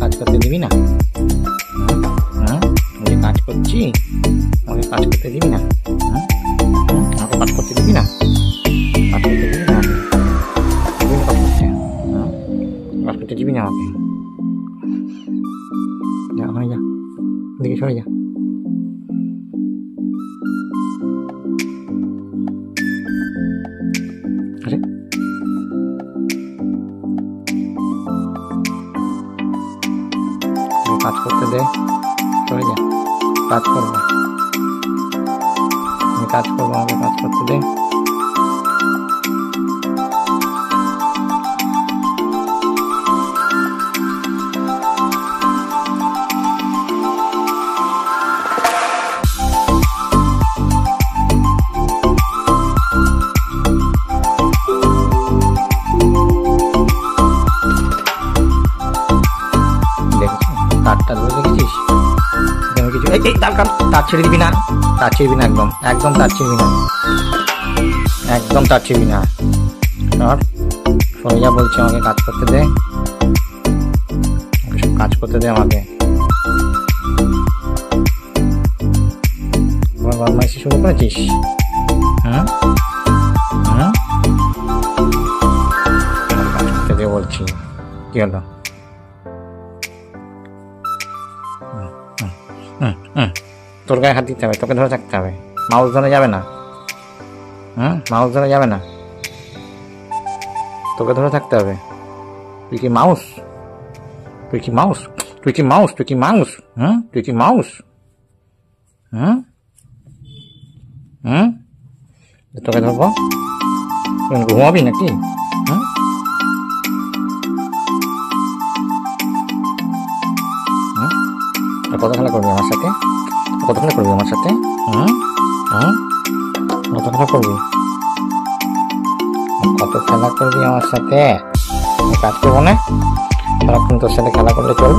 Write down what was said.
কাজ করতে দিবি না? আমি কাজ করছি, আমাকে কাজ করতে দিবি না? আমাকে কাজ করতে দিবি না? কাজ করতে দিবি না? কাজ করতে দিবি না আমাকে? যা, ওখানে যা, দিকে সরে যা। আরে কাজ করতে দে, সরে যা। কাজ করবো, আমি কাজ করবো, আমাকে কাজ করতে দে। তারটা ধরে রেখেছিস, কিছু তার ছেড়ে দিবি না, তার ছিড়বি না, একদম একদম তার ছিড়বি না, একদম তার ছিড়বি না। সর, সরে যা বলছি, আমাকে কাজ করতে দে, কাজ করতে দে আমাকে। বদমাইশি শুরু করেছিস? কাজ করতে দে বলছি, কি হলো? তোর গায়ে হাত দিতে হবে, তোকে ধরে থাকতে হবে, মাউস ধরে যাবে না। মাউস ধরে যাবে না, তোকে ধরে থাকতে হবে। তুই কি মাউস? তুই কি মাউস? তুই কি মাউস? তুই কি মাউস? তুই কি মাউস? তোকে ধরবো, ঘুমাবি নাকি? কত খেলা করবি আমার সাথে? কত খেলা করবি আমার সাথে? কত খেলা করবি? কত খেলা করবি আমার সাথে? কাজ করবো না? সারাক্ষণ তোর সাথে খেলা করলে চলবে?